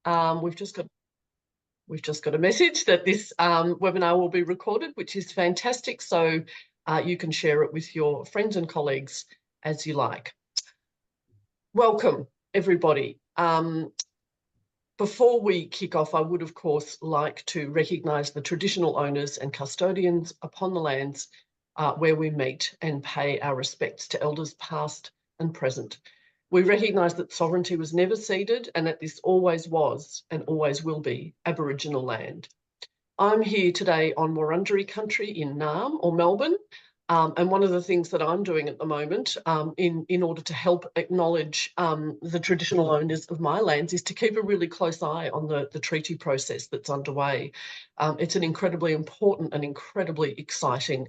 We've just got a message that this webinar will be recorded, which is fantastic. So you can share it with your friends and colleagues as you like. Welcome, everybody. Before we kick off, I would, of course, like to recognise the traditional owners and custodians upon the lands where we meet and pay our respects to elders past and present. We recognise that sovereignty was never ceded and that this always was and always will be Aboriginal land. I'm here today on Wurundjeri country in Naarm or Melbourne. And one of the things that I'm doing at the moment in order to help acknowledge the traditional owners of my lands is to keep a really close eye on the treaty process that's underway. It's an incredibly important and incredibly exciting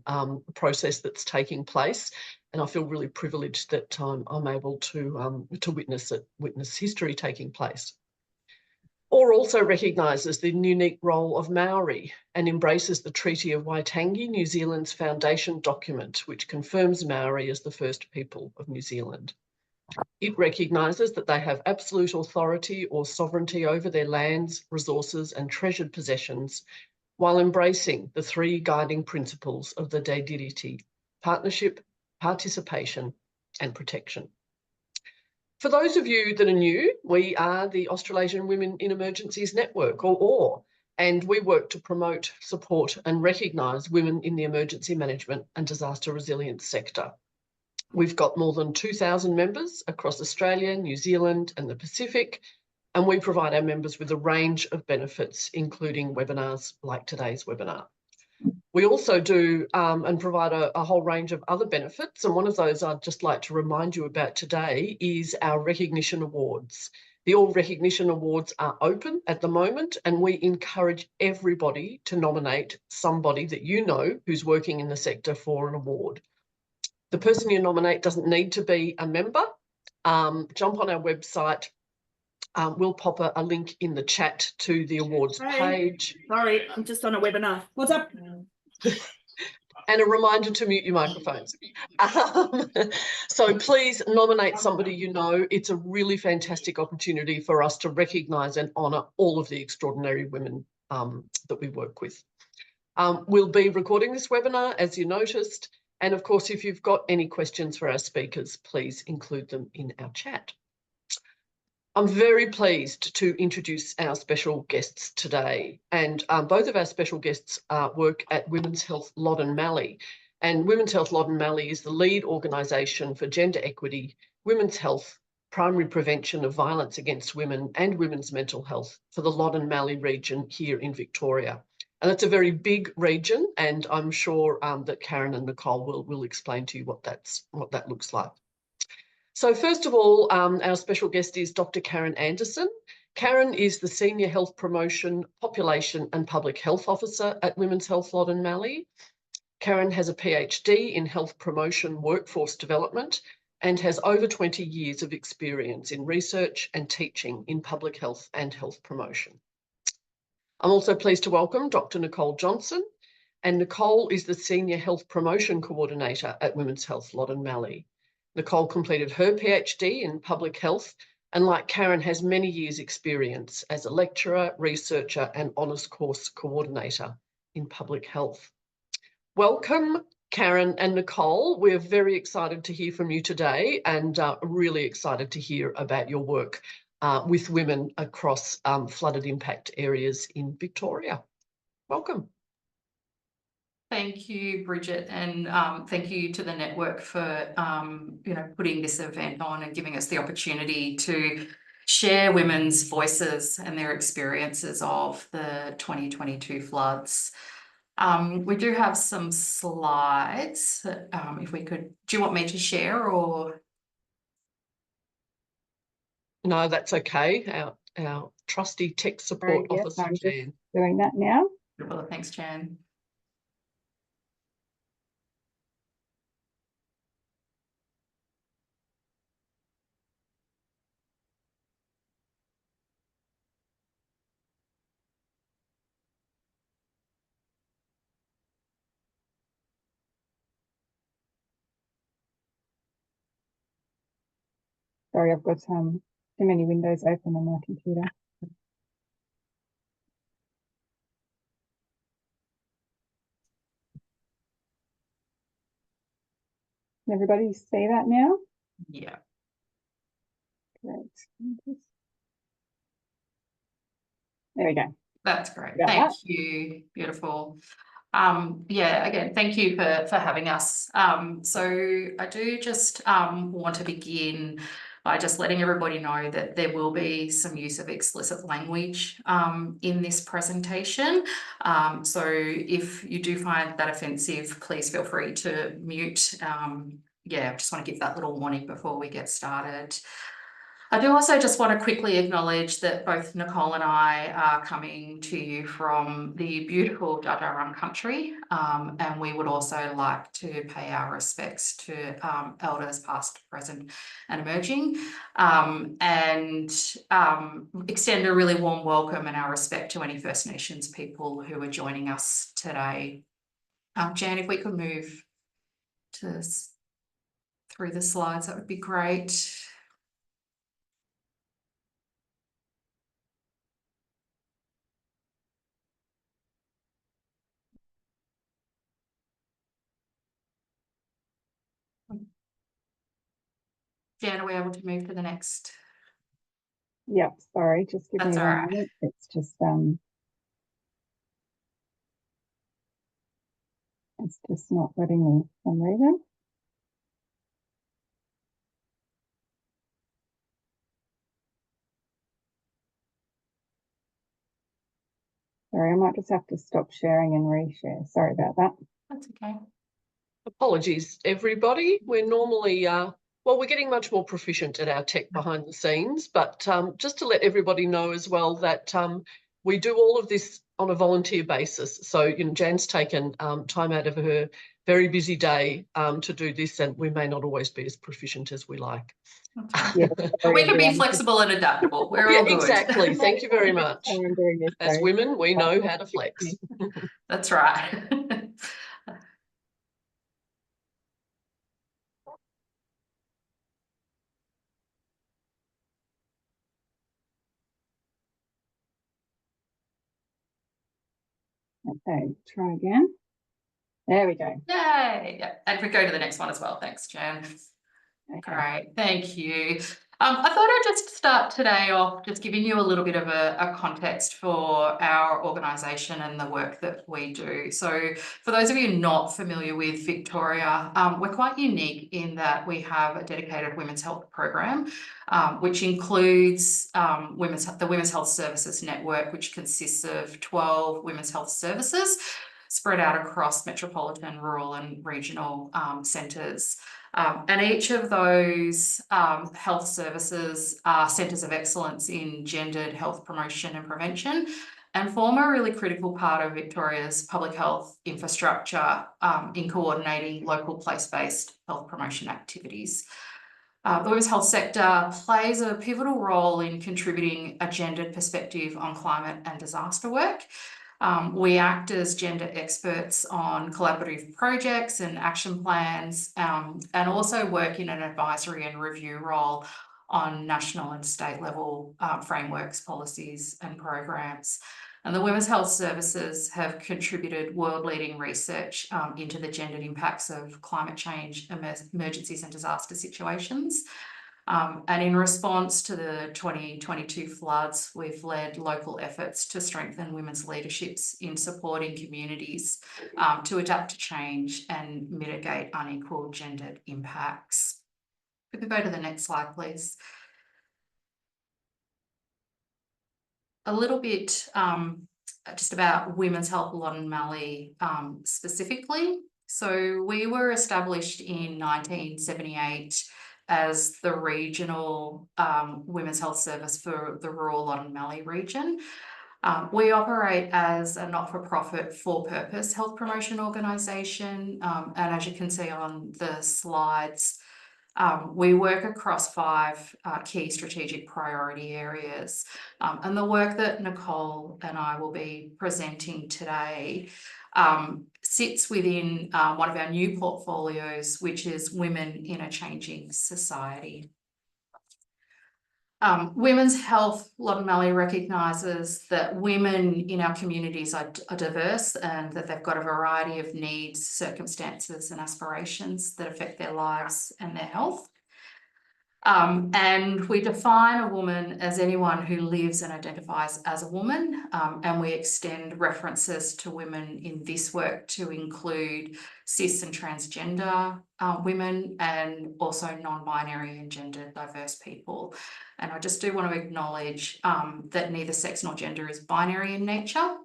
process that's taking place. And I feel really privileged that I'm able to witness history taking place. Or also recognises the unique role of Maori and embraces the Treaty of Waitangi, New Zealand's foundation document, which confirms Maori as the first people of New Zealand. It recognises that they have absolute authority or sovereignty over their lands, resources and treasured possessions, while embracing the three guiding principles of the Te Diriti: partnership, participation and protection. For those of you that are new, we are the Australasian Women in Emergencies Network, or OAR, and we work to promote, support and recognise women in the emergency management and disaster resilience sector. We've got more than 2,000 members across Australia, New Zealand and the Pacific, and we provide our members with a range of benefits, including webinars like today's webinar. We also do and provide a whole range of other benefits. And one of those I'd just like to remind you about today is our recognition awards. The All Recognition Awards are open at the moment, and we encourage everybody to nominate somebody that you know who's working in the sector for an award. The person you nominate doesn't need to be a member. Jump on our website. We'll pop a link in the chat to the awards page. Sorry, I'm just on a webinar. What's up? And a reminder to mute your microphones. So please nominate somebody you know. It's a really fantastic opportunity for us to recognise and honour all of the extraordinary women that we work with. We'll be recording this webinar, as you noticed. And of course, if you've got any questions for our speakers, please include them in our chat. I'm very pleased to introduce our special guests today, and both of our special guests work at Women's Health Loddon Mallee, and Women's Health Loddon Mallee is the lead organisation for gender equity, women's health, primary prevention of violence against women and women's mental health for the Loddon Mallee region here in Victoria. And it's a very big region, and I'm sure that Karen and Nicole will explain to you what that looks like. So first of all, our special guest is Dr. Karen Anderson. Karen is the Senior Health Promotion, Population and Public Health Officer at Women's Health Loddon Mallee. Karen has a PhD in Health Promotion Workforce Development and has over 20 years of experience in research and teaching in public health and health promotion. I'm also pleased to welcome Dr. Nicole Johnson, and Nicole is the Senior Health Promotion Coordinator at Women's Health Loddon Mallee. Nicole completed her PhD in public health and, like Karen, has many years' experience as a lecturer, researcher and honours course coordinator in public health. Welcome, Karen and Nicole. We're very excited to hear from you today and really excited to hear about your work with women across flooded impact areas in Victoria. Welcome. Thank you, Bridget, and thank you to the network for putting this event on and giving us the opportunity to share women's voices and their experiences of the 2022 floods. We do have some slides. If we could, do you want me to share or? No, that's okay. Our trusty tech support officer, I'm Jan. just doing that now. Well, thanks, Jan. Sorry, I've got too many windows open on my computer. Can everybody see that now? Yeah. Great. There we go. That's great. Got Thank that? you. Beautiful. Yeah, again, thank you for having us. So I do just want to begin by just letting everybody know that there will be some use of explicit language in this presentation. So if you do find that offensive, please feel free to mute. Yeah, I just want to give that little warning before we get started. I do also just want to quickly acknowledge that both Nicole and I are coming to you from the beautiful Dja Dja Wurrung country, and we would also like to pay our respects to elders past, present and emerging, and extend a really warm welcome and our respect to any First Nations people who are joining us today. Jan, if we could move to through the slides, that would be great. Jan, are we able to move to the next? Yep, sorry, just give That's me all one right. moment. It's just not letting me for some reason. Sorry, I might just have to stop sharing and reshare. Sorry about that. That's okay. Apologies, everybody. We're normally, well, we're getting much more proficient at our tech behind the scenes, but just to let everybody know as well that we do all of this on a volunteer basis. So, you know, Jan's taken time out of her very busy day to do this, and we may not always be as proficient as we like. Yeah, But we can be flexible and adaptable. We're all good. Exactly. Thank you very much. I'm doing this, As women, we know how to flex. That's right. Okay, try again. There we go. Yay. Yeah. And we go to the next one as well. Thanks, Jan. Okay. Great, thank you. I thought I'd just start today off just giving you a little bit of a context for our organisation and the work that we do. So for those of you not familiar with Victoria, we're quite unique in that we have a dedicated women's health program, which includes the Women's Health Services Network, which consists of 12 women's health services spread out across metropolitan, rural and regional centres. And each of those health services are centres of excellence in gendered health promotion and prevention, and form a really critical part of Victoria's public health infrastructure in coordinating local place-based health promotion activities. The women's health sector plays a pivotal role in contributing a gendered perspective on climate and disaster work. We act as gender experts on collaborative projects and action plans, and also work in an advisory and review role on national and state level frameworks, policies and programs. And the Women's Health Services have contributed world-leading research into the gendered impacts of climate change, emergencies and disaster situations. And in response to the 2022 floods, we've led local efforts to strengthen women's leaderships in supporting communities to adapt to change and mitigate unequal gendered impacts. If we could go to the next slide, please. A little bit just about Women's Health Loddon Mallee specifically. So we were established in 1978 as the regional women's health service for the rural Loddon Mallee region. We operate as a not-for-profit, for-purpose health promotion organisation, and as you can see on the slides, we work across 5 key strategic priority areas, and the work that Nicole and I will be presenting today sits within one of our new portfolios, which is Women in a Changing Society. Women's health, Loddon Mallee recognises that women in our communities are diverse and that they've got a variety of needs, circumstances and aspirations that affect their lives and their health. And we define a woman as anyone who lives and identifies as a woman, and we extend references to women in this work to include cis and transgender women, and also non-binary and gender diverse people. And I just do want to acknowledge that neither sex nor gender is binary in nature,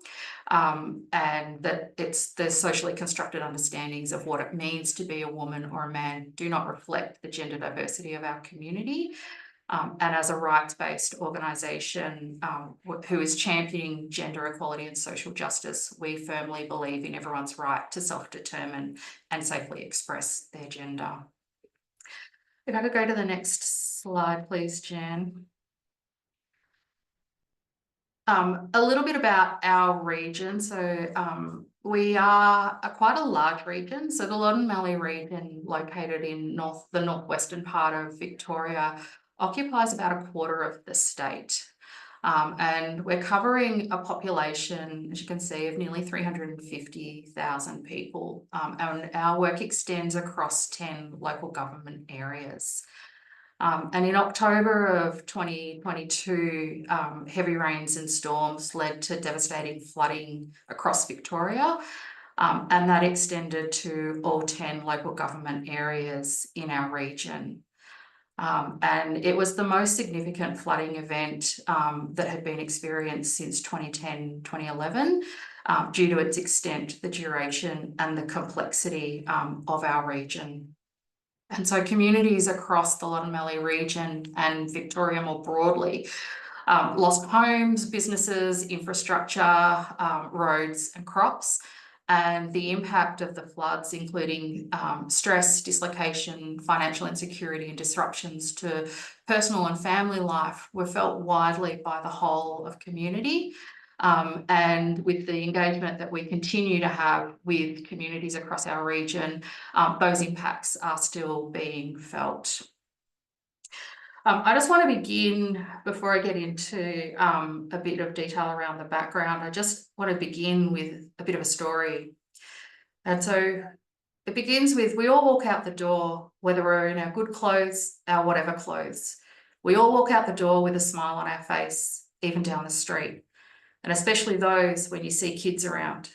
and that the socially constructed understandings of what it means to be a woman or a man do not reflect the gender diversity of our community. And as a rights-based organisation who is championing gender equality and social justice, we firmly believe in everyone's right to self-determine and safely express their gender. If I could go to the next slide, please, Jan. A little bit about our region. So we are quite a large region. So the Loddon Mallee region, located in the northwestern part of Victoria, occupies about a quarter of the state. And we're covering a population, as you can see, of nearly 350,000 people. And our work extends across 10 local government areas. And in October of 2022, heavy rains and storms led to devastating flooding across Victoria, and that extended to all 10 local government areas in our region. And it was the most significant flooding event that had been experienced since 2010, 2011, due to its extent, the duration and the complexity of our region. And so communities across the Loddon Mallee region and Victoria more broadly lost homes, businesses, infrastructure, roads and crops. And the impact of the floods, including stress, dislocation, financial insecurity and disruptions to personal and family life, were felt widely by the whole of community. And with the engagement that we continue to have with communities across our region, those impacts are still being felt. I just want to begin, before I get into a bit of detail around the background, I just want to begin with a bit of a story. And so it begins with, we all walk out the door, whether we're in our good clothes, our whatever clothes. We all walk out the door with a smile on our face, even down the street. And especially those when you see kids around.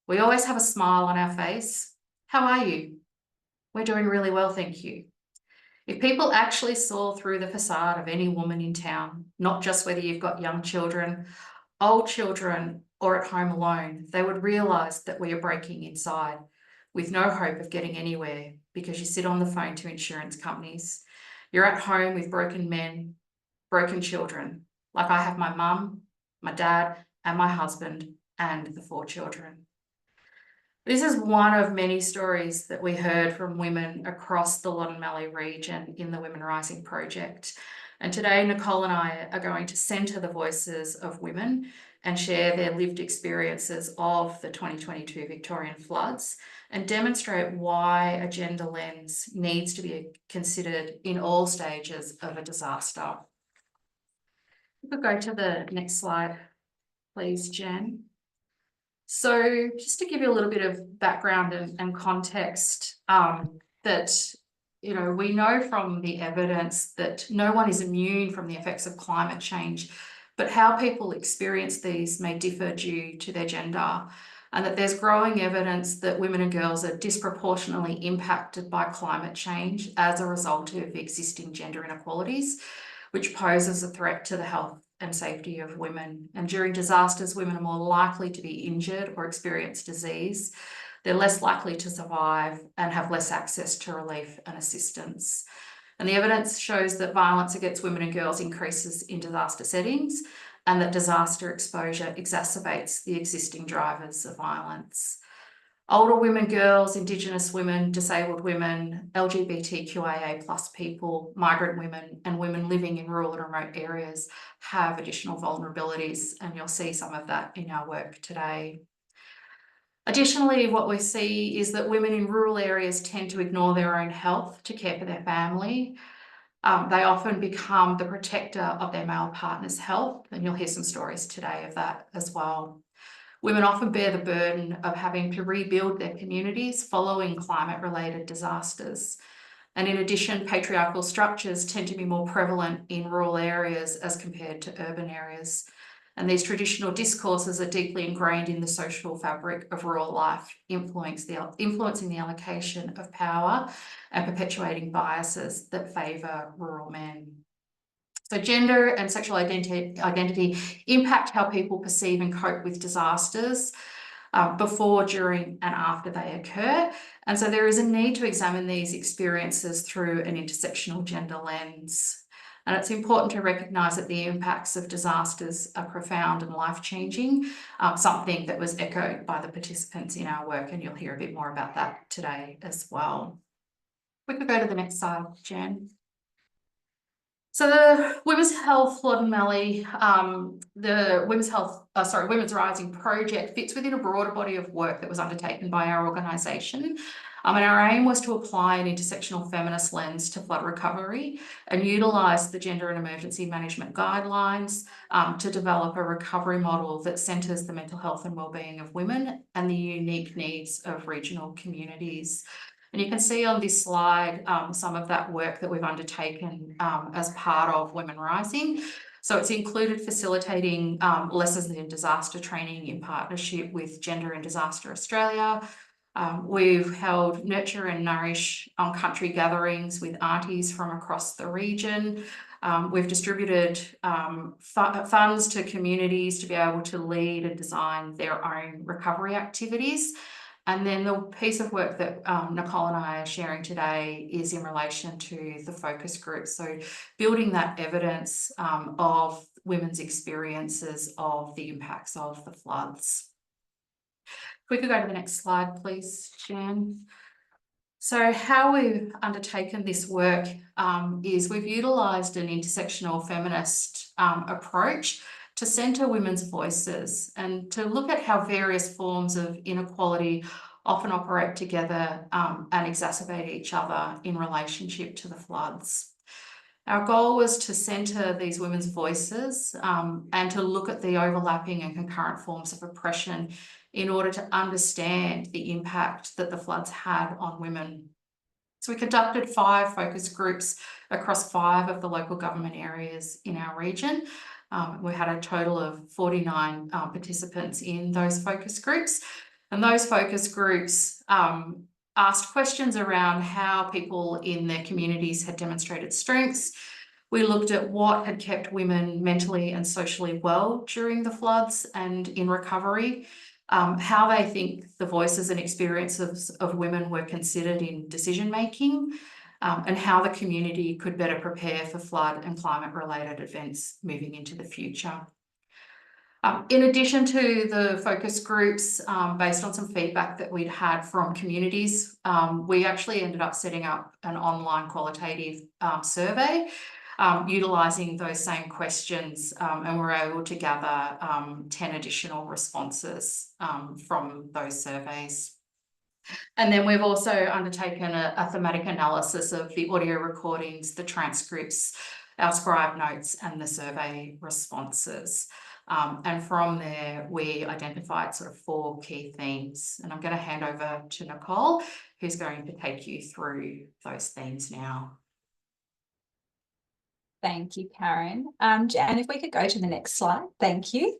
We always have a smile on our face. How are you? We're doing really well, thank you. If people actually saw through the facade of any woman in town, not just whether you've got young children, old children, or at home alone, they would realise that we are breaking inside with no hope of getting anywhere because you sit on the phone to insurance companies. You're at home with broken men, broken children, like I have my mum, my dad, and my husband, and the 4 children. This is one of many stories that we heard from women across the Loddon Mallee region in the Women Rising project. And today, Nicole and I are going to centre the voices of women and share their lived experiences of the 2022 Victorian floods and demonstrate why a gender lens needs to be considered in all stages of a disaster. We could go to the next slide, please, Jan. So just to give you a little bit of background and context, that, you know, we know from the evidence that no one is immune from the effects of climate change, but how people experience these may differ due to their gender, and that there's growing evidence that women and girls are disproportionately impacted by climate change as a result of existing gender inequalities, which poses a threat to the health and safety of women. And during disasters, women are more likely to be injured or experience disease. They're less likely to survive and have less access to relief and assistance. And the evidence shows that violence against women and girls increases in disaster settings, and that disaster exposure exacerbates the existing drivers of violence. Older women, girls, Indigenous women, disabled women, LGBTQIA+ people, migrant women, and women living in rural and remote areas have additional vulnerabilities, and you'll see some of that in our work today. Additionally, what we see is that women in rural areas tend to ignore their own health to care for their family. They often become the protector of their male partner's health, and you'll hear some stories today of that as well. Women often bear the burden of having to rebuild their communities following climate-related disasters. And in addition, patriarchal structures tend to be more prevalent in rural areas as compared to urban areas. And these traditional discourses are deeply ingrained in the social fabric of rural life, influencing the allocation of power and perpetuating biases that favour rural men. So gender and sexual identity impact how people perceive and cope with disasters before, during, and after they occur. And so there is a need to examine these experiences through an intersectional gender lens. And it's important to recognise that the impacts of disasters are profound and life-changing, something that was echoed by the participants in our work, and you'll hear a bit more about that today as well. We could go to the next slide, Jen. So the Women's Health Loddon Mallee, the Women's Rising project fits within a broader body of work that was undertaken by our organisation. And our aim was to apply an intersectional feminist lens to flood recovery and utilise the gender and emergency management guidelines to develop a recovery model that centres the mental health and wellbeing of women and the unique needs of regional communities. And you can see on this slide some of that work that we've undertaken as part of Women Rising. So it's included facilitating lessons in disaster training in partnership with Gender and Disaster Australia. We've held Nurture and Nourish on country gatherings with aunties from across the region. We've distributed funds to communities to be able to lead and design their own recovery activities. And then the piece of work that Nicole and I are sharing today is in relation to the focus group. So building that evidence of women's experiences of the impacts of the floods. If we could go to the next slide, please, Jan. So how we've undertaken this work is we've utilised an intersectional feminist approach to centre women's voices and to look at how various forms of inequality often operate together and exacerbate each other in relationship to the floods. Our goal was to centre these women's voices and to look at the overlapping and concurrent forms of oppression in order to understand the impact that the floods had on women. So we conducted 5 focus groups across 5 of the local government areas in our region. We had a total of 49 participants in those focus groups. And those focus groups asked questions around how people in their communities had demonstrated strengths. We looked at what had kept women mentally and socially well during the floods and in recovery, how they think the voices and experiences of women were considered in decision-making, and how the community could better prepare for flood and climate-related events moving into the future. In addition to the focus groups, based on some feedback that we'd had from communities, we actually ended up setting up an online qualitative survey utilising those same questions, and we're able to gather 10 additional responses from those surveys. And then we've also undertaken a thematic analysis of the audio recordings, the transcripts, our scribe notes and the survey responses. And from there, we identified sort of 4 key themes. And I'm going to hand over to Nicole, who's going to take you through those themes now. Thank you, Karen. Jan, if we could go to the next slide. Thank you.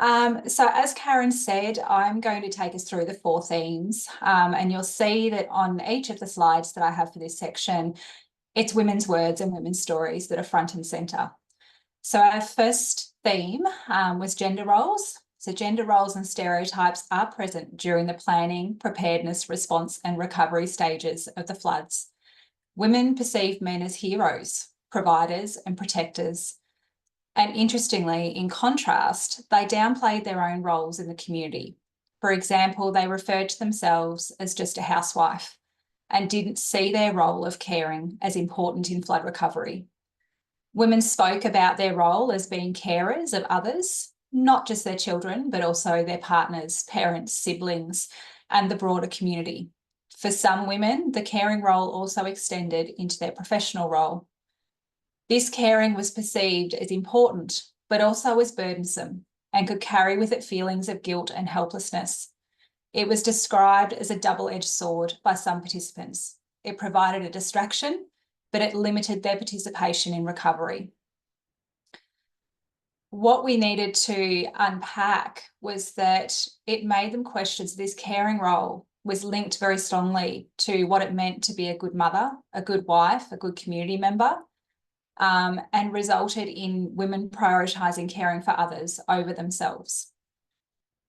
So as Karen said, I'm going to take us through the 4 themes, and you'll see that on each of the slides that I have for this section, it's women's words and women's stories that are front and centre. So our first theme was gender roles. So gender roles and stereotypes are present during the planning, preparedness, response and recovery stages of the floods. Women perceive men as heroes, providers and protectors. And interestingly, in contrast, they downplayed their own roles in the community. For example, they referred to themselves as just a housewife and didn't see their role of caring as important in flood recovery. Women spoke about their role as being carers of others, not just their children, but also their partners, parents, siblings, and the broader community. For some women, the caring role also extended into their professional role. This caring was perceived as important, but also as burdensome, and could carry with it feelings of guilt and helplessness. It was described as a double-edged sword by some participants. It provided a distraction, but it limited their participation in recovery. What we needed to unpack was that it made them question this caring role was linked very strongly to what it meant to be a good mother, a good wife, a good community member, and resulted in women prioritising caring for others over themselves.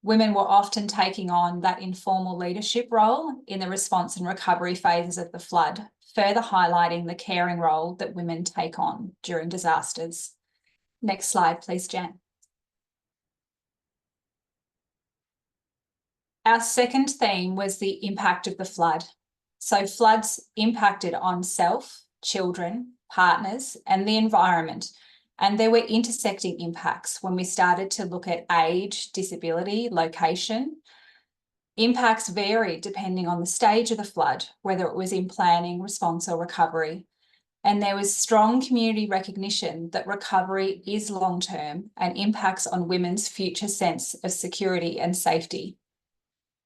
Women were often taking on that informal leadership role in the response and recovery phases of the flood, further highlighting the caring role that women take on during disasters. Next slide, please, Jan. Our second theme was the impact of the flood. So floods impacted on self, children, partners, and the environment. And there were intersecting impacts when we started to look at age, disability, location. Impacts varied depending on the stage of the flood, whether it was in planning, response, or recovery. And there was strong community recognition that recovery is long-term and impacts on women's future sense of security and safety.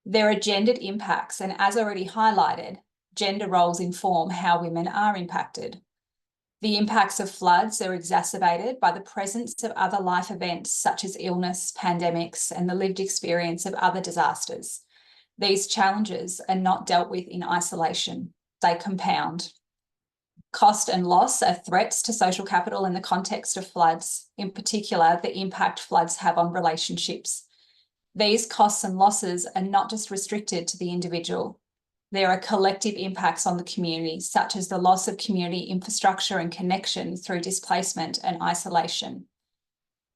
There are gendered impacts, and as already highlighted, gender roles inform how women are impacted. The impacts of floods are exacerbated by the presence of other life events such as illness, pandemics, and the lived experience of other disasters. These challenges are not dealt with in isolation, they compound. Cost and loss are threats to social capital in the context of floods, in particular the impact floods have on relationships. These costs and losses are not just restricted to the individual. There are collective impacts on the community, such as the loss of community infrastructure and connection through displacement and isolation.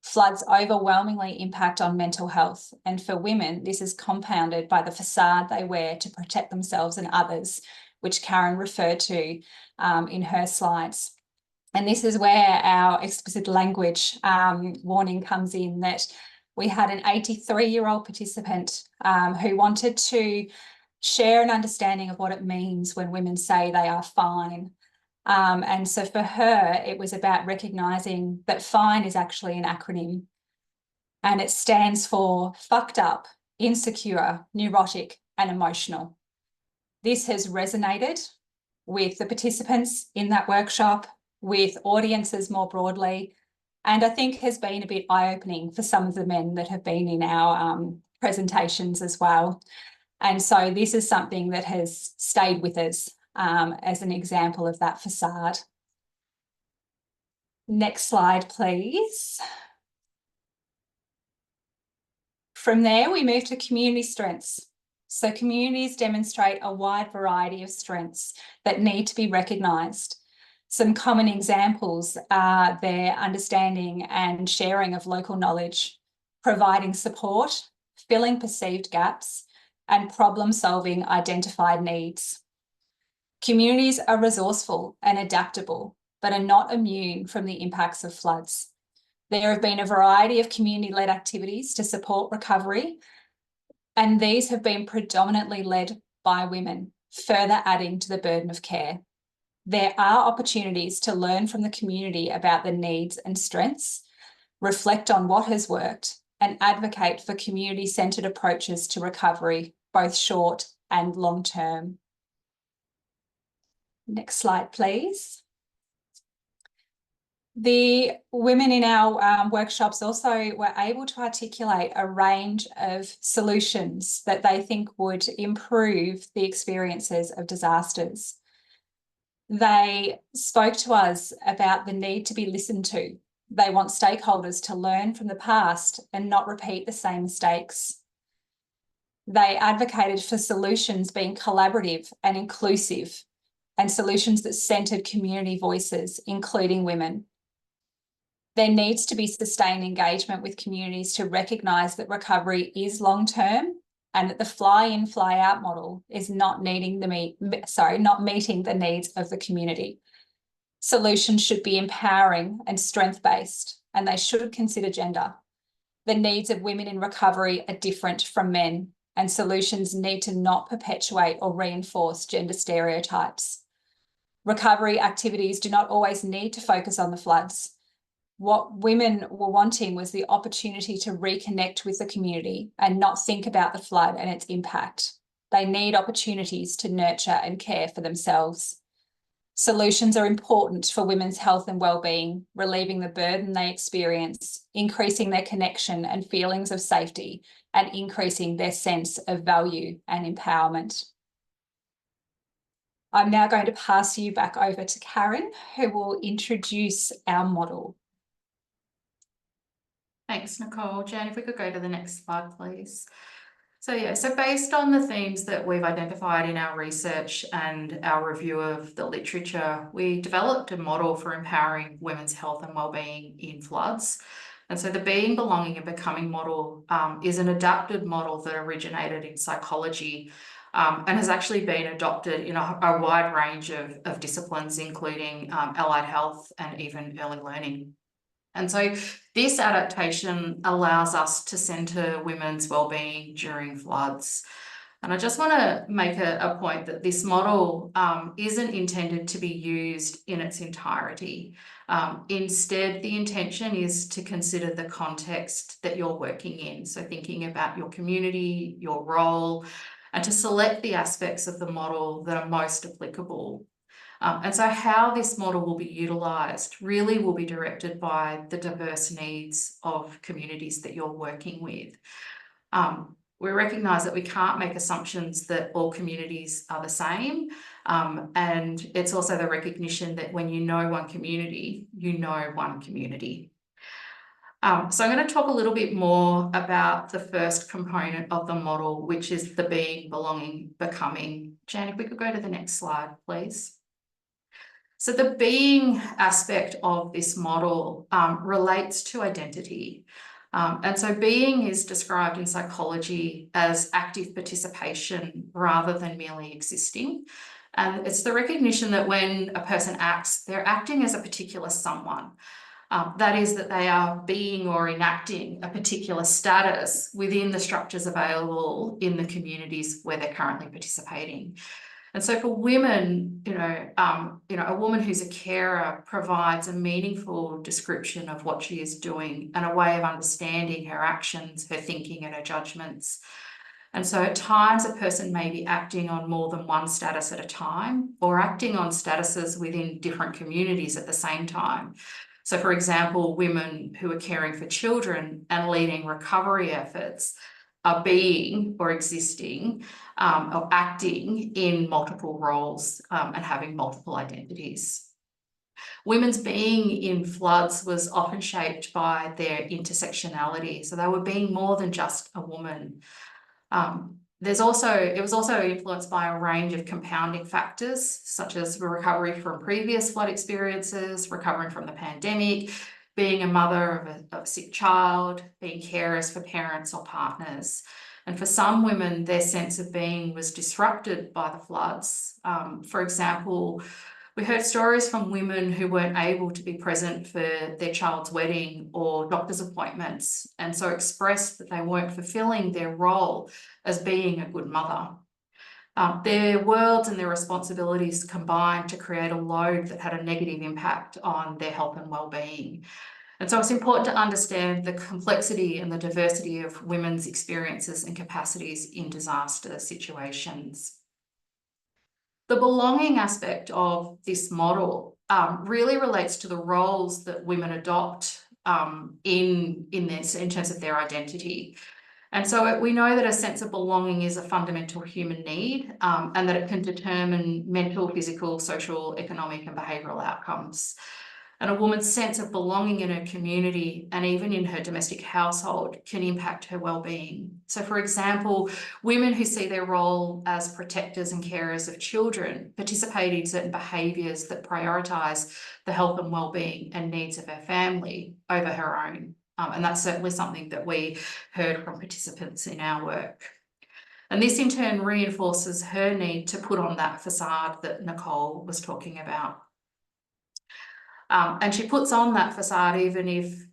Floods overwhelmingly impact on mental health, and for women, this is compounded by the facade they wear to protect themselves and others, which Karen referred to in her slides. And this is where our explicit language warning comes in, that we had an 83-year-old participant who wanted to share an understanding of what it means when women say they are fine. And so for her, it was about recognising that FINE is actually an acronym, and it stands for fucked up, insecure, neurotic, and emotional. This has resonated with the participants in that workshop, with audiences more broadly, and I think has been a bit eye-opening for some of the men that have been in our presentations as well. And so this is something that has stayed with us as an example of that facade. Next slide, please. From there, we move to community strengths. So communities demonstrate a wide variety of strengths that need to be recognised. Some common examples are their understanding and sharing of local knowledge, providing support, filling perceived gaps, and problem-solving identified needs. Communities are resourceful and adaptable, but are not immune from the impacts of floods. There have been a variety of community-led activities to support recovery, and these have been predominantly led by women, further adding to the burden of care. There are opportunities to learn from the community about the needs and strengths, reflect on what has worked, and advocate for community-centred approaches to recovery, both short and long term. Next slide, please. The women in our workshops also were able to articulate a range of solutions that they think would improve the experiences of disasters. They spoke to us about the need to be listened to. They want stakeholders to learn from the past and not repeat the same mistakes. They advocated for solutions being collaborative and inclusive, and solutions that centred community voices, including women. There needs to be sustained engagement with communities to recognise that recovery is long-term and that the fly-in, fly-out model is not meeting the needs of the community. Solutions should be empowering and strength-based, and they should consider gender. The needs of women in recovery are different from men, and solutions need to not perpetuate or reinforce gender stereotypes. Recovery activities do not always need to focus on the floods. What women were wanting was the opportunity to reconnect with the community and not think about the flood and its impact. They need opportunities to nurture and care for themselves. Solutions are important for women's health and well-being, relieving the burden they experience, increasing their connection and feelings of safety, and increasing their sense of value and empowerment. I'm now going to pass you back over to Karen, who will introduce our model. Thanks, Nicole. Jan, if we could go to the next slide, please. So based on the themes that we've identified in our research and our review of the literature, we developed a model for empowering women's health and wellbeing in floods. And so the Being, Belonging and Becoming model is an adapted model that originated in psychology and has actually been adopted in a wide range of disciplines, including allied health and even early learning. And so this adaptation allows us to centre women's wellbeing during floods. And I just want to make a point that this model isn't intended to be used in its entirety. Instead, the intention is to consider the context that you're working in. So thinking about your community, your role, and to select the aspects of the model that are most applicable. And so how this model will be utilised really will be directed by the diverse needs of communities that you're working with. We recognise that we can't make assumptions that all communities are the same. And it's also the recognition that when you know one community, you know one community. So I'm going to talk a little bit more about the first component of the model, which is the Being, Belonging, Becoming. Jan, if we could go to the next slide, please. So the being aspect of this model relates to identity. And so being is described in psychology as active participation rather than merely existing. And it's the recognition that when a person acts, they're acting as a particular someone. That is, that they are being or enacting a particular status within the structures available in the communities where they're currently participating. And so for women, a woman who's a carer provides a meaningful description of what she is doing and a way of understanding her actions, her thinking and her judgments. And so at times a person may be acting on more than one status at a time or acting on statuses within different communities at the same time. So for example, women who are caring for children and leading recovery efforts are being or existing or acting in multiple roles and having multiple identities. Women's being in floods was often shaped by their intersectionality. So they were being more than just a woman. It was also influenced by a range of compounding factors, such as recovery from previous flood experiences, recovering from the pandemic, being a mother of a sick child, being carers for parents or partners. And for some women, their sense of being was disrupted by the floods. For example, we heard stories from women who weren't able to be present for their child's wedding or doctor's appointments, and so expressed that they weren't fulfilling their role as being a good mother. Their worlds and their responsibilities combined to create a load that had a negative impact on their health and well-being. And so it's important to understand the complexity and the diversity of women's experiences and capacities in disaster situations. The belonging aspect of this model really relates to the roles that women adopt in terms of their identity. And so we know that a sense of belonging is a fundamental human need and that it can determine mental, physical, social, economic and behavioural outcomes. And a woman's sense of belonging in her community and even in her domestic household can impact her well-being. So for example, women who see their role as protectors and carers of children participate in certain behaviours that prioritise the health and well-being and needs of her family over her own. And that's certainly something that we heard from participants in our work. And this in turn reinforces her need to put on that facade that Nicole was talking about. And she puts on that facade even if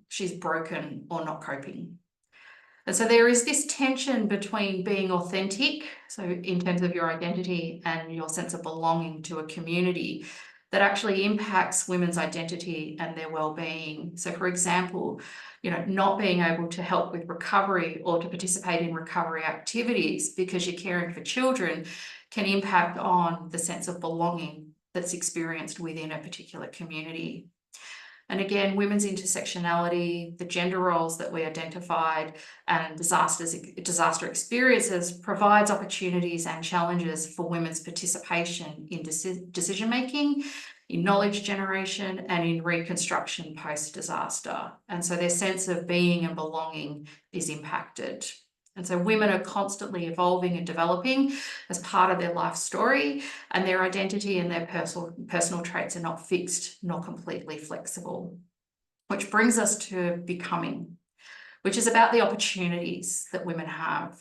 she's broken or not coping. And so there is this tension between being authentic, so in terms of your identity and your sense of belonging to a community, that actually impacts women's identity and their well-being. So for example, not being able to help with recovery or to participate in recovery activities because you're caring for children can impact on the sense of belonging that's experienced within a particular community. And again, women's intersectionality, the gender roles that we identified, and disaster experiences provides opportunities and challenges for women's participation in decision-making, in knowledge generation, and in reconstruction post-disaster. And so their sense of being and belonging is impacted. And so women are constantly evolving and developing as part of their life story, and their identity and their personal traits are not fixed nor completely flexible. Which brings us to becoming, which is about the opportunities that women have.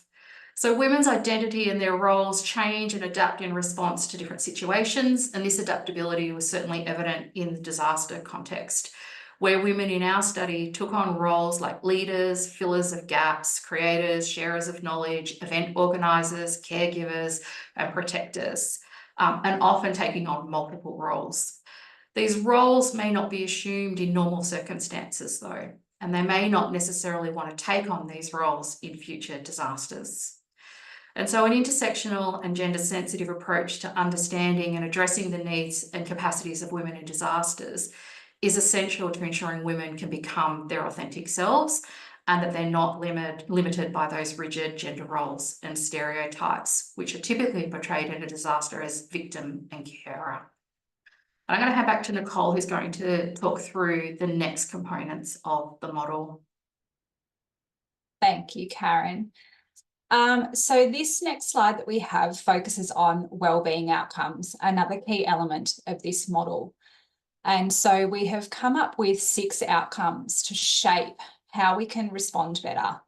So women's identity and their roles change and adapt in response to different situations, and this adaptability was certainly evident in the disaster context, where women in our study took on roles like leaders, fillers of gaps, creators, sharers of knowledge, event organisers, caregivers, and protectors, and often taking on multiple roles. These roles may not be assumed in normal circumstances though, and they may not necessarily want to take on these roles in future disasters. And so an intersectional and gender sensitive approach to understanding and addressing the needs and capacities of women in disasters is essential to ensuring women can become their authentic selves and that they're not limited by those rigid gender roles and stereotypes, which are typically portrayed in a disaster as victim and carer. I'm going to hand back to Nicole, who's going to talk through the next components of the model. Thank you, Karen. So this next slide that we have focuses on wellbeing outcomes, another key element of this model. And so we have come up with 6 outcomes to shape how we can respond better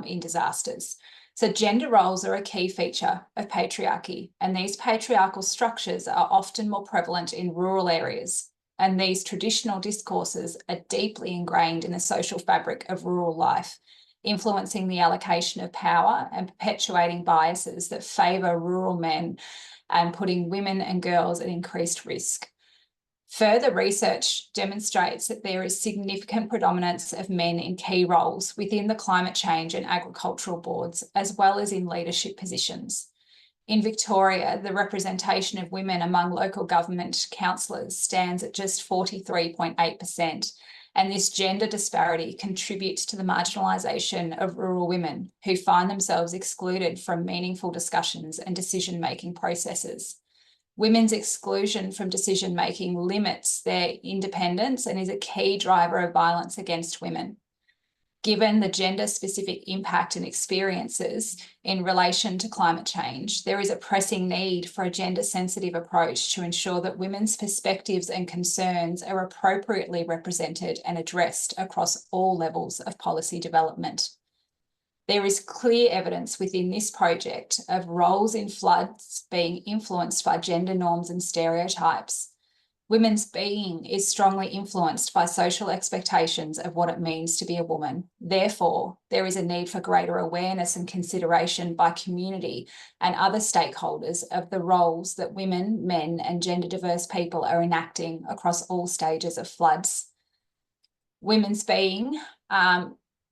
in disasters. So gender roles are a key feature of patriarchy, and these patriarchal structures are often more prevalent in rural areas. And these traditional discourses are deeply ingrained in the social fabric of rural life, influencing the allocation of power and perpetuating biases that favour rural men and putting women and girls at increased risk. Further research demonstrates that there is significant predominance of men in key roles within the climate change and agricultural boards, as well as in leadership positions. In Victoria, the representation of women among local government councillors stands at just 43.8%, and this gender disparity contributes to the marginalisation of rural women who find themselves excluded from meaningful discussions and decision-making processes. Women's exclusion from decision-making limits their independence and is a key driver of violence against women. Given the gender-specific impact and experiences in relation to climate change, there is a pressing need for a gender-sensitive approach to ensure that women's perspectives and concerns are appropriately represented and addressed across all levels of policy development. There is clear evidence within this project of roles in floods being influenced by gender norms and stereotypes. Women's being is strongly influenced by social expectations of what it means to be a woman. Therefore, there is a need for greater awareness and consideration by community and other stakeholders of the roles that women, men, and gender diverse people are enacting across all stages of floods. Women's being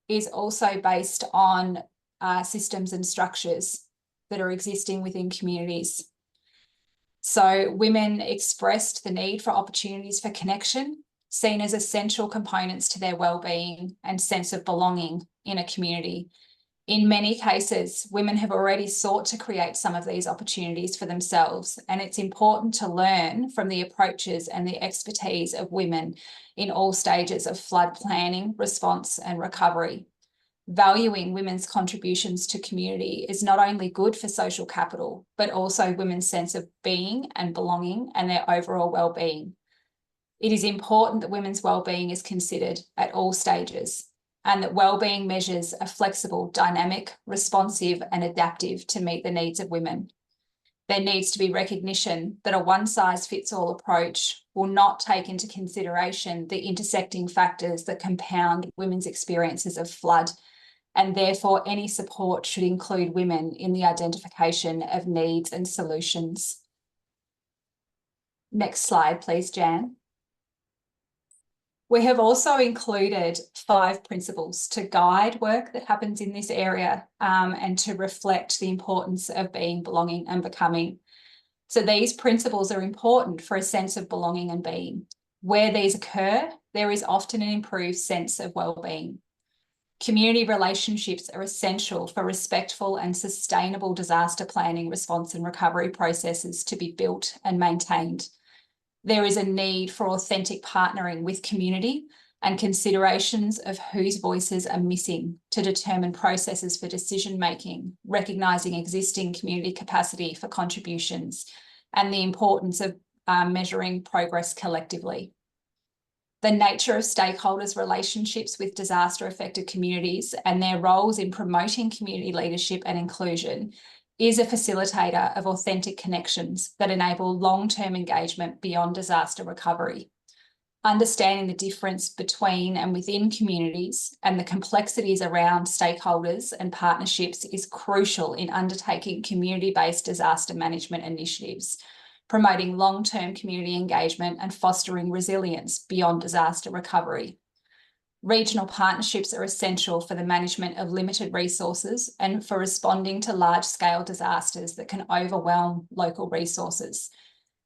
is also based on systems and structures that are existing within communities. So women expressed the need for opportunities for connection, seen as essential components to their well-being and sense of belonging in a community. In many cases, women have already sought to create some of these opportunities for themselves, and it's important to learn from the approaches and the expertise of women in all stages of flood planning, response, and recovery. Valuing women's contributions to community is not only good for social capital, but also women's sense of being and belonging and their overall well-being. It is important that women's well-being is considered at all stages, and that well-being measures are flexible, dynamic, responsive, and adaptive to meet the needs of women. There needs to be recognition that a one-size-fits-all approach will not take into consideration the intersecting factors that compound women's experiences of flood and therefore any support should include women in the identification of needs and solutions. Next slide, please, Jan. We have also included 5 principles to guide work that happens in this area and to reflect the importance of being, belonging and becoming. So these principles are important for a sense of belonging and being. Where these occur, there is often an improved sense of well-being. Community relationships are essential for respectful and sustainable disaster planning, response and recovery processes to be built and maintained. There is a need for authentic partnering with community and considerations of whose voices are missing to determine processes for decision-making, recognising existing community capacity for contributions, and the importance of measuring progress collectively. The nature of stakeholders' relationships with disaster-affected communities and their roles in promoting community leadership and inclusion is a facilitator of authentic connections that enable long-term engagement beyond disaster recovery. Understanding the difference between and within communities and the complexities around stakeholders and partnerships is crucial in undertaking community-based disaster management initiatives, promoting long-term community engagement and fostering resilience beyond disaster recovery. Regional partnerships are essential for the management of limited resources and for responding to large-scale disasters that can overwhelm local resources.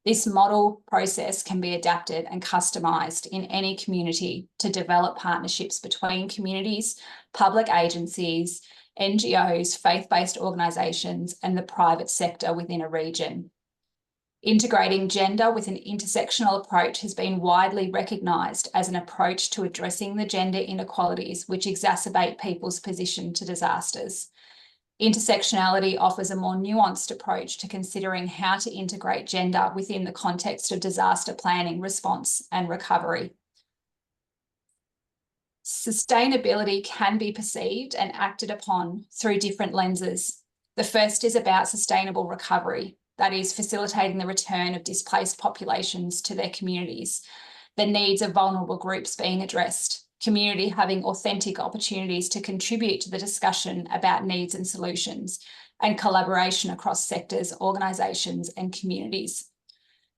This model process can be adapted and customised in any community to develop partnerships between communities, public agencies, NGOs, faith-based organisations, and the private sector within a region. Integrating gender with an intersectional approach has been widely recognised as an approach to addressing the gender inequalities which exacerbate people's position to disasters. Intersectionality offers a more nuanced approach to considering how to integrate gender within the context of disaster planning, response and recovery. Sustainability can be perceived and acted upon through different lenses. The first is about sustainable recovery. That is facilitating the return of displaced populations to their communities, the needs of vulnerable groups being addressed, community having authentic opportunities to contribute to the discussion about needs and solutions, and collaboration across sectors, organisations and communities.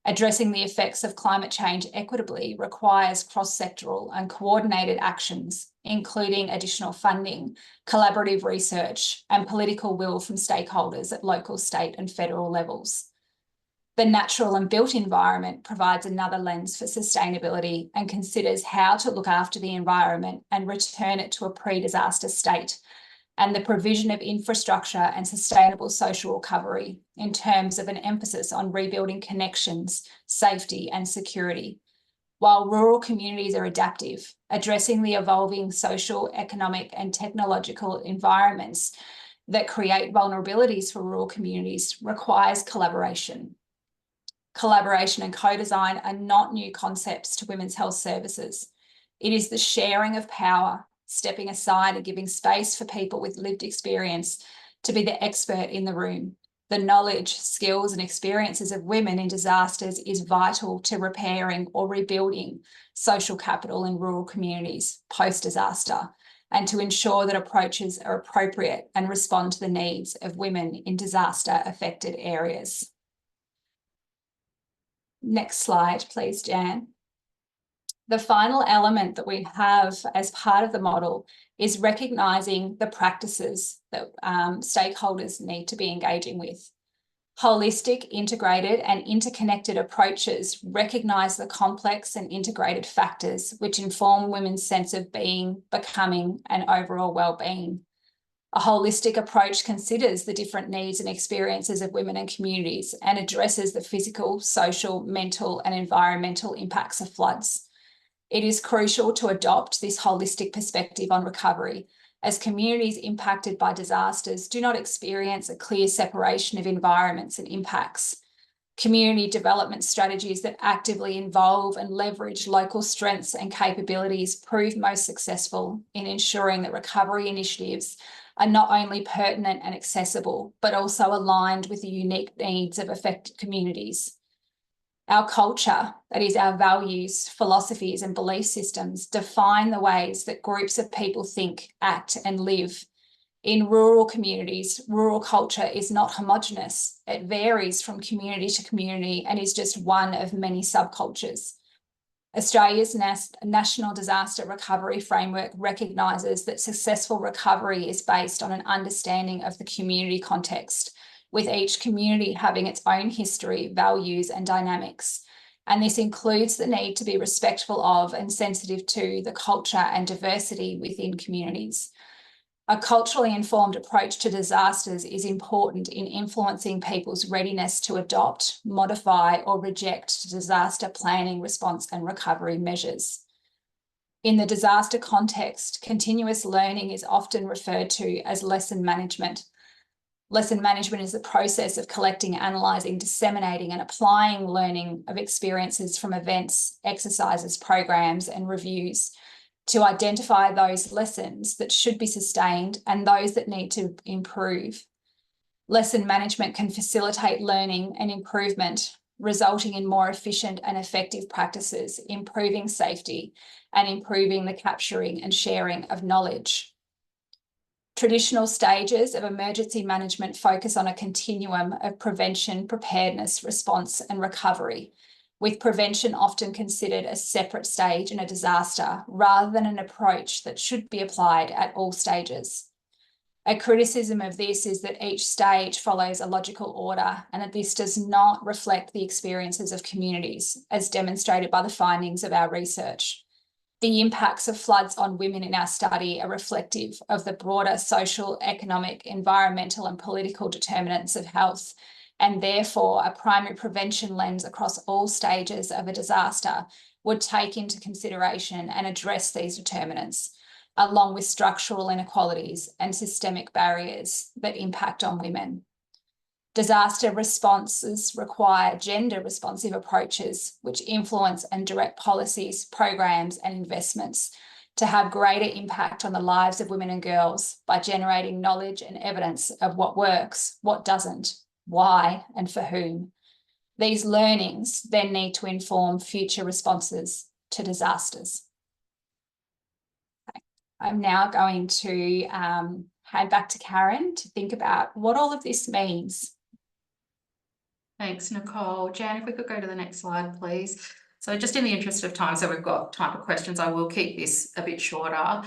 Addressing the effects of climate change equitably requires cross-sectoral and coordinated actions, including additional funding, collaborative research, and political will from stakeholders at local, state, and federal levels. The natural and built environment provides another lens for sustainability and considers how to look after the environment and return it to a pre-disaster state, and the provision of infrastructure and sustainable social recovery in terms of an emphasis on rebuilding connections, safety and security. While rural communities are adaptive, addressing the evolving social, economic and technological environments that create vulnerabilities for rural communities requires collaboration. Collaboration and co-design are not new concepts to women's health services. It is the sharing of power, stepping aside and giving space for people with lived experience to be the expert in the room. The knowledge, skills and experiences of women in disasters is vital to repairing or rebuilding social capital in rural communities post-disaster, and to ensure that approaches are appropriate and respond to the needs of women in disaster-affected areas. Next slide, please, Jan. The final element that we have as part of the model is recognising the practices that stakeholders need to be engaging with. Holistic, integrated and interconnected approaches recognise the complex and integrated factors which inform women's sense of being, becoming and overall well-being. A holistic approach considers the different needs and experiences of women and communities and addresses the physical, social, mental and environmental impacts of floods. It is crucial to adopt this holistic perspective on recovery, as communities impacted by disasters do not experience a clear separation of environments and impacts. Community development strategies that actively involve and leverage local strengths and capabilities prove most successful in ensuring that recovery initiatives are not only pertinent and accessible, but also aligned with the unique needs of affected communities. Our culture, that is our values, philosophies and belief systems, define the ways that groups of people think, act and live In rural communities, rural culture is not homogenous. It varies from community to community and is just one of many subcultures. Australia's National Disaster Recovery Framework recognises that successful recovery is based on an understanding of the community context, with each community having its own history, values, and dynamics. And this includes the need to be respectful of and sensitive to the culture and diversity within communities. A culturally informed approach to disasters is important in influencing people's readiness to adopt, modify, or reject disaster planning, response, and recovery measures. In the disaster context, continuous learning is often referred to as lesson management. Lesson management is the process of collecting, analysing, disseminating, and applying learning of experiences from events, exercises, programs, and reviews to identify those lessons that should be sustained and those that need to improve. Lesson management can facilitate learning and improvement, resulting in more efficient and effective practices, improving safety, and improving the capturing and sharing of knowledge. Traditional stages of emergency management focus on a continuum of prevention, preparedness, response, and recovery, with prevention often considered a separate stage in a disaster rather than an approach that should be applied at all stages. A criticism of this is that each stage follows a logical order and that this does not reflect the experiences of communities, as demonstrated by the findings of our research. The impacts of floods on women in our study are reflective of the broader social, economic, environmental, and political determinants of health, and therefore a primary prevention lens across all stages of a disaster would take into consideration and address these determinants, along with structural inequalities and systemic barriers that impact on women. Disaster responses require gender-responsive approaches which influence and direct policies, programs, and investments to have greater impact on the lives of women and girls by generating knowledge and evidence of what works, what doesn't, why, and for whom. These learnings then need to inform future responses to disasters. Okay. I'm now going to hand back to Karen to think about what all of this means. Thanks, Nicole. Jan, if we could go to the next slide, please. So just in the interest of time, so we've got time for questions, I will keep this a bit shorter.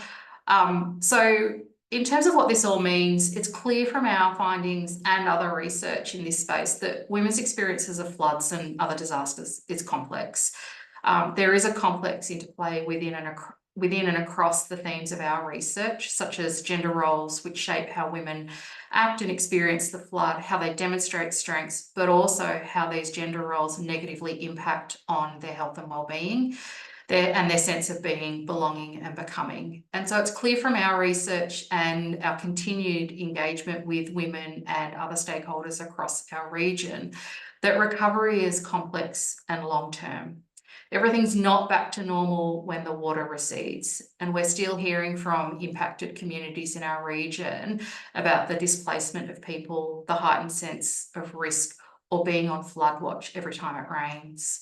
So in terms of what this all means, it's clear from our findings and other research in this space that women's experiences of floods and other disasters is complex. There is a complex interplay within and across the themes of our research, such as gender roles, which shape how women act and experience the flood, how they demonstrate strengths, but also how these gender roles negatively impact on their health and well-being, and their sense of being, belonging, and becoming. And so it's clear from our research and our continued engagement with women and other stakeholders across our region that recovery is complex and long-term. Everything's not back to normal when the water recedes, and we're still hearing from impacted communities in our region about the displacement of people, the heightened sense of risk, or being on flood watch every time it rains.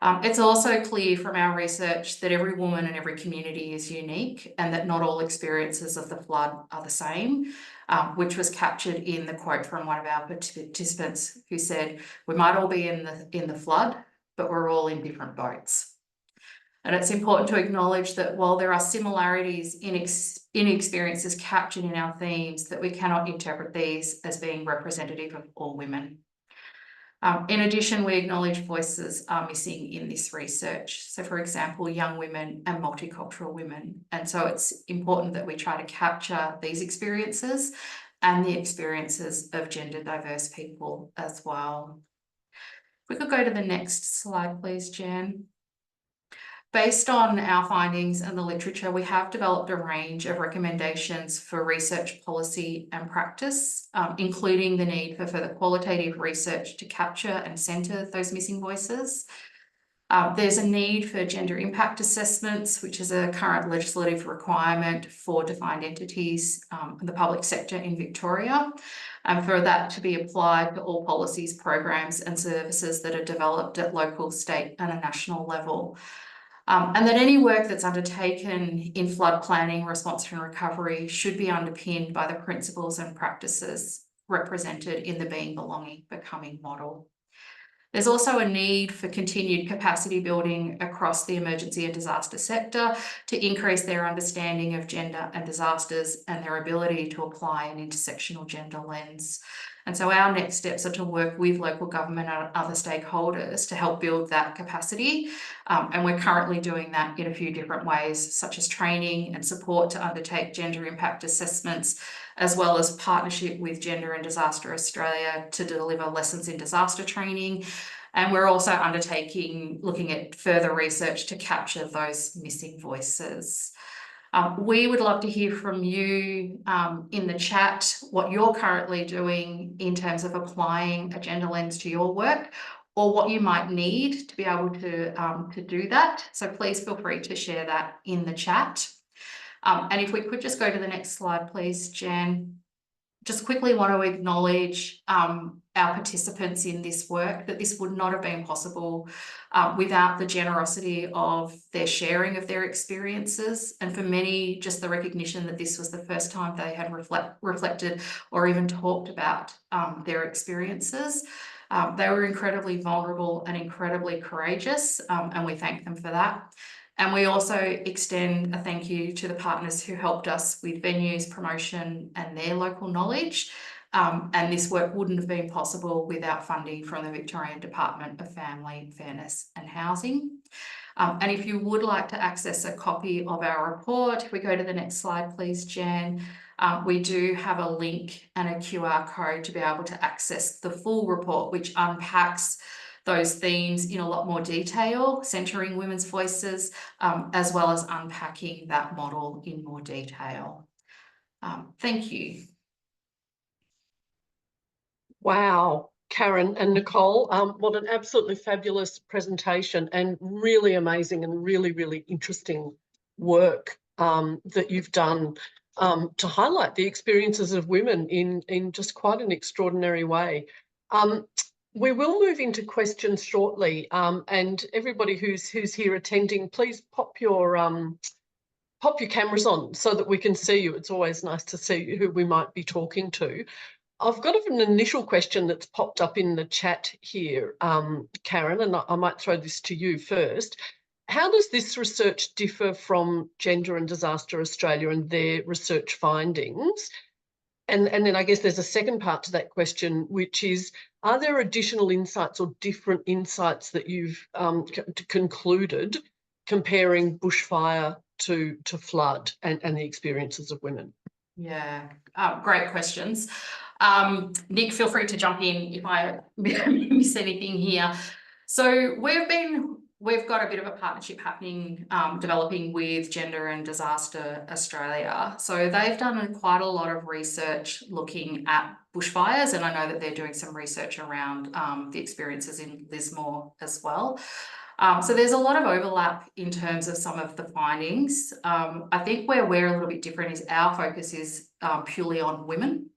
It's also clear from our research that every woman and every community is unique and that not all experiences of the flood are the same, which was captured in the quote from one of our participants who said, "We might all be in the flood, but we're all in different boats." And it's important to acknowledge that while there are similarities in experiences captured in our themes, that we cannot interpret these as being representative of all women. In addition, we acknowledge voices are missing in this research. So for example, young women and multicultural women. And so it's important that we try to capture these experiences and the experiences of gender diverse people as well. We could go to the next slide, please, Jan. Based on our findings and the literature, we have developed a range of recommendations for research policy and practice, including the need for further qualitative research to capture and centre those missing voices. There's a need for gender impact assessments, which is a current legislative requirement for defined entities in the public sector in Victoria, and for that to be applied to all policies, programs and services that are developed at local, state and a national level. And that any work that's undertaken in flood planning, response and recovery should be underpinned by the principles and practices represented in the Being, Belonging, Becoming model. There's also a need for continued capacity building across the emergency and disaster sector to increase their understanding of gender and disasters and their ability to apply an intersectional gender lens. And so our next steps are to work with local government and other stakeholders to help build that capacity. And we're currently doing that in a few different ways, such as training and support to undertake gender impact assessments, as well as partnership with Gender and Disaster Australia to deliver lessons in disaster training. And we're also looking at further research to capture those missing voices. We would love to hear from you in the chat what you're currently doing in terms of applying a gender lens to your work, or what you might need to be able to do that. So please feel free to share that in the chat. And if we could just go to the next slide, please, Jan. Just quickly want to acknowledge our participants in this work, that this would not have been possible without the generosity of their sharing of their experiences. And for many, just the recognition that this was the first time they had reflected or even talked about their experiences. They were incredibly vulnerable and incredibly courageous, and we thank them for that. And we also extend a thank you to the partners who helped us with venues, promotion, and their local knowledge. And this work wouldn't have been possible without funding from the Victorian Department of Family, Fairness and Housing. And if you would like to access a copy of our report, if we go to the next slide, please, Jan, we do have a link and a QR code to be able to access the full report, which unpacks those themes in a lot more detail, centering women's voices, as well as unpacking that model in more detail. Thank you. Wow, Karen and Nicole, what an absolutely fabulous presentation, and really amazing and really, really interesting work that you've done to highlight the experiences of women in just quite an extraordinary way. We will move into questions shortly, and everybody who's here attending, please pop your cameras on so that we can see you. It's always nice to see who we might be talking to. I've got an initial question that's popped up in the chat here, Karen, and I might throw this to you first. How does this research differ from Gender and Disaster Australia and their research findings? And then I guess there's a second part to that question, which is, are there additional insights or different insights that you've concluded comparing bushfire to flood and the experiences of women? Yeah, great questions. Nick, feel free to jump in if I miss anything here. So we've got a bit of a partnership happening, developing with Gender and Disaster Australia. So they've done quite a lot of research looking at bushfires, and I know that they're doing some research around the experiences in Lismore as well. So there's a lot of overlap in terms of some of the findings. I think where we're a little bit different is our focus is purely on women,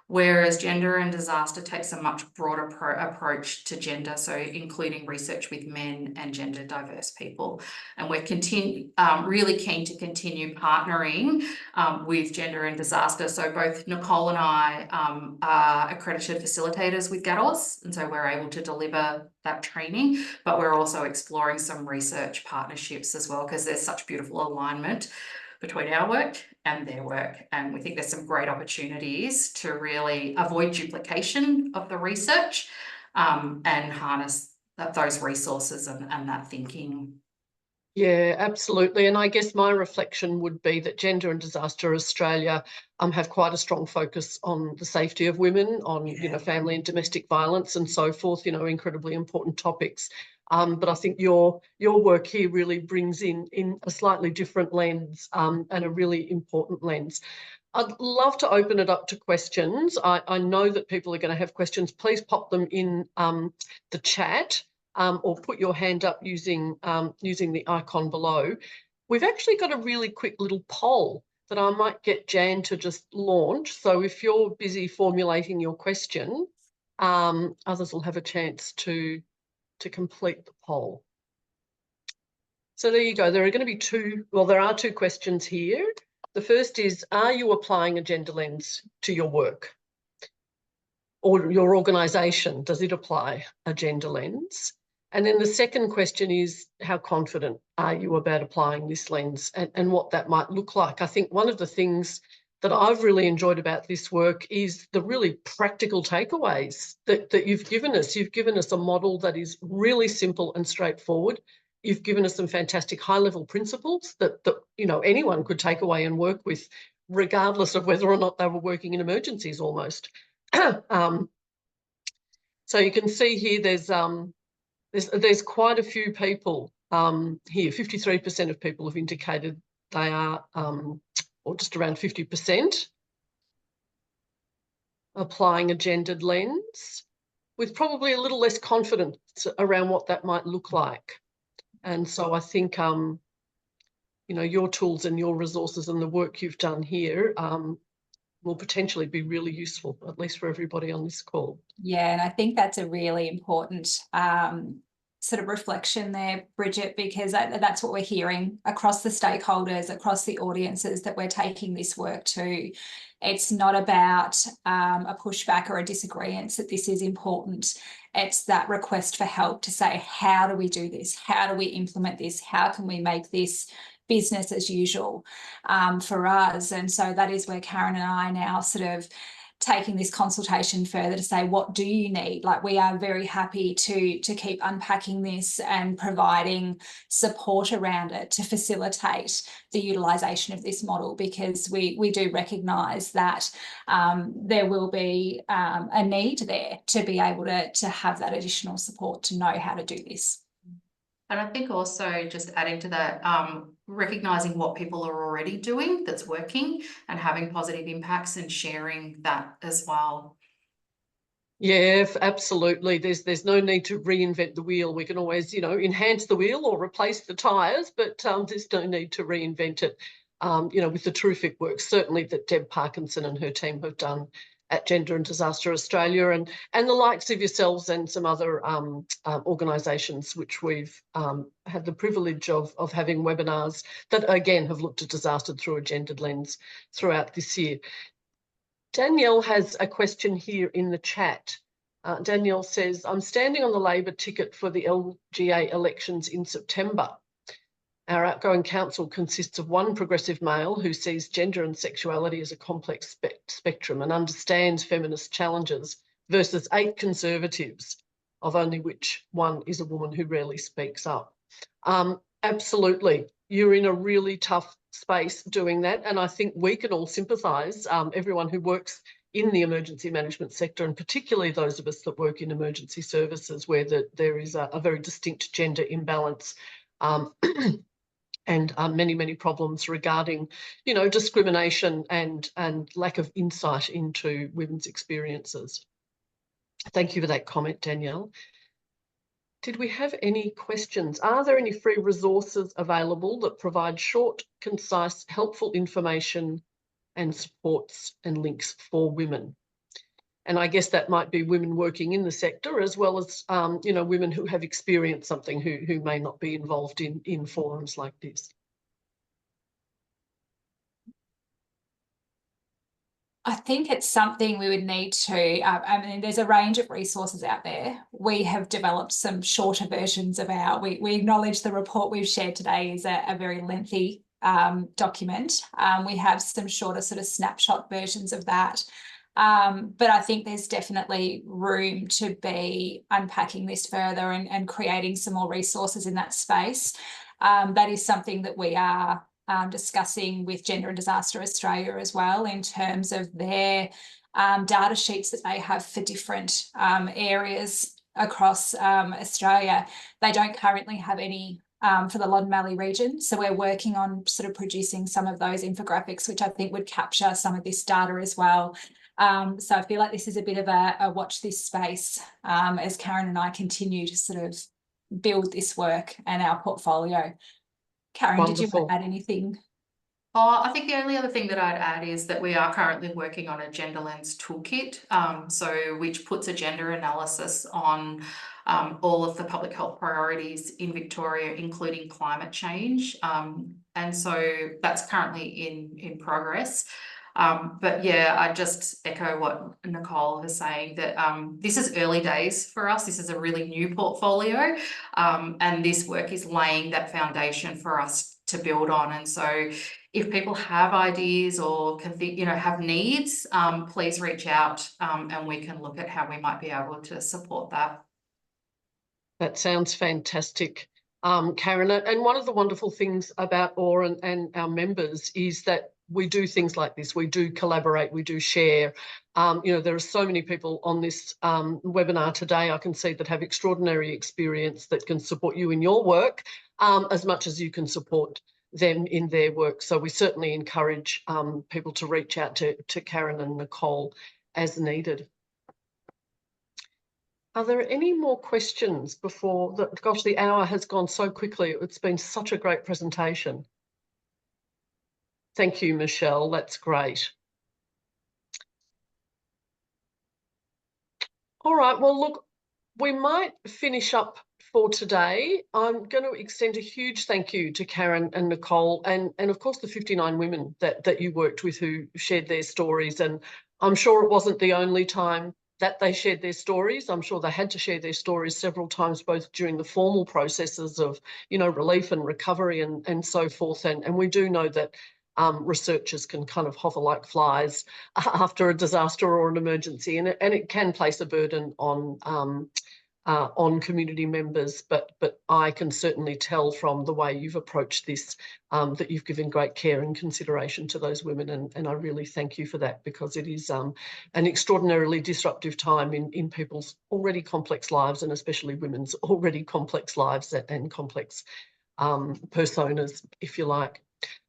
whereas Gender and Disaster takes a much broader approach to gender, so including research with men and gender diverse people. And we're really keen to continue partnering with Gender and Disaster. So both Nicole and I are accredited facilitators with GADOS, and so we're able to deliver that training, but we're also exploring some research partnerships as well, because there's such beautiful alignment between our work and their work. And we think there's some great opportunities to really avoid duplication of the research and harness those resources and that thinking. Yeah, absolutely. And I guess my reflection would be that Gender and Disaster Australia have quite a strong focus on the safety of women, on family and domestic violence and so forth, incredibly important topics. But I think your work here really brings in a slightly different lens and a really important lens. I'd love to open it up to questions. I know that people are going to have questions. Please pop them in the chat. Or put your hand up using the icon below. We've actually got a really quick little poll that I might get Jan to just launch. So if you're busy formulating your question, others will have a chance to complete the poll. So there you go. There are going to be there are two questions here. The first is, are you applying a gender lens to your work or your organisation? Does it apply a gender lens? And then the second question is, how confident are you about applying this lens and what that might look like? I think one of the things that I've really enjoyed about this work is the really practical takeaways that you've given us. You've given us a model that is really simple and straightforward. You've given us some fantastic high-level principles that you know, anyone could take away and work with, regardless of whether or not they were working in emergencies almost. So you can see here there's quite a few people here. 53% of people have indicated they are, or just around 50%, applying a gendered lens, with probably a little less confidence around what that might look like. And so I think, you know, your tools and your resources and the work you've done here will potentially be really useful, at least for everybody on this call. Yeah, and I think that's a really important sort of reflection there, Bridget, because that's what we're hearing across the stakeholders, across the audiences that we're taking this work to. It's not about a pushback or a disagreement that this is important. It's that request for help to say, how do we do this? How do we implement this? How can we make this business as usual for us? And so that is where Karen and I now sort of taking this consultation further to say, what do you need? Like, we are very happy to keep unpacking this and providing support around it to facilitate the utilisation of this model, because we do recognise that there will be a need there to be able to have that additional support to know how to do this. And I think also, just adding to that, recognising what people are already doing that's working and having positive impacts and sharing that as well. Yeah, absolutely. There's no need to reinvent the wheel. We can always, you know, enhance the wheel or replace the tyres, but there's no need to reinvent it. You know, with the terrific work certainly that Deb Parkinson and her team have done at Gender and Disaster Australia, and the likes of yourselves and some other organisations which we've had the privilege of having webinars that again have looked at disaster through a gendered lens throughout this year. Danielle has a question here in the chat. Danielle says, I'm standing on the Labor ticket for the LGA elections in September. Our outgoing council consists of one progressive male who sees gender and sexuality as a complex spectrum and understands feminist challenges, versus 8 conservatives, of only which one is a woman who rarely speaks up. Absolutely. You're in a really tough space doing that, and I think we can all sympathise, everyone who works in the emergency management sector, and particularly those of us that work in emergency services where there is a very distinct gender imbalance. And many problems regarding, you know, discrimination and lack of insight into women's experiences. Thank you for that comment, Danielle. Did we have any questions? Are there any free resources available that provide short, concise, helpful information and supports and links for women? And I guess that might be women working in the sector, as well as, you know, women who have experienced something who may not be involved in forums like this. I think it's something we would need to, I mean, there's a range of resources out there. We have developed some shorter versions of we acknowledge the report we've shared today is a very lengthy document. We have some shorter sort of snapshot versions of that. But I think there's definitely room to be unpacking this further and creating some more resources in that space. That is something that we are discussing with Gender and Disaster Australia as well, in terms of their data sheets that they have for different areas across Australia. They don't currently have any for the Loddon Mallee region. So we're working on sort of producing some of those infographics, which I think would capture some of this data as well. So I feel like this is a bit of a watch this space as Karen and I continue to sort of build this work and our portfolio. Karen, Wonderful. Did you want to add anything? I think the only other thing that I'd add is that we are currently working on a gender lens toolkit, which puts a gender analysis on all of the public health priorities in Victoria, including climate change. And so that's currently in progress. But yeah, I just echo what Nicole is saying, that this is early days for us. This is a really new portfolio, and this work is laying that foundation for us to build on. And so if people have ideas or can think, have needs, please reach out, and we can look at how we might be able to support that. That sounds fantastic, Karen. And one of the wonderful things about OR and our members is that we do things like this. We do collaborate, we do share. There are so many people on this webinar today, I can see, that have extraordinary experience that can support you in your work as much as you can support them in their work. So we certainly encourage people to reach out to Karen and Nicole as needed. Are there any more questions before the, gosh, the hour has gone so quickly. It's been such a great presentation. Thank you, Michelle. That's great. All right. Well, look, we might finish up for today. I'm going to extend a huge thank you to Karen and Nicole and of course the 59 women that you worked with who shared their stories. And I'm sure it wasn't the only time that they shared their stories. I'm sure they had to share their stories several times, both during the formal processes of, relief and recovery and so forth. And we do know that researchers can kind of hover like flies after a disaster or an emergency, and it can place a burden on community members, but I can certainly tell from the way you've approached this that you've given great care and consideration to those women, and I really thank you for that, because it is an extraordinarily disruptive time in people's already complex lives, and especially women's already complex lives and complex personas, if you like.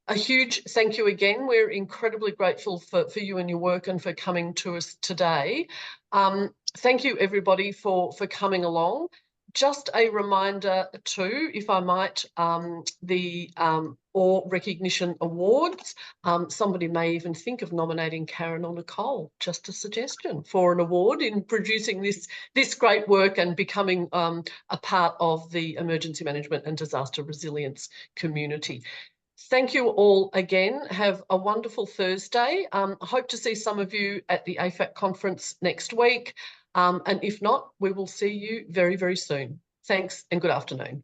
A huge thank you again. We're incredibly grateful for you and your work and for coming to us today. Thank you, everybody, for coming along. Just a reminder too, if I might, the OR Recognition Awards. Somebody may even think of nominating Karen or Nicole, just a suggestion, for an award in producing this great work and becoming a part of the emergency management and disaster resilience community. Thank you all again. Have a wonderful Thursday. I hope to see some of you at the AFAC conference next week. And if not, we will see you very, very soon. Thanks and good afternoon.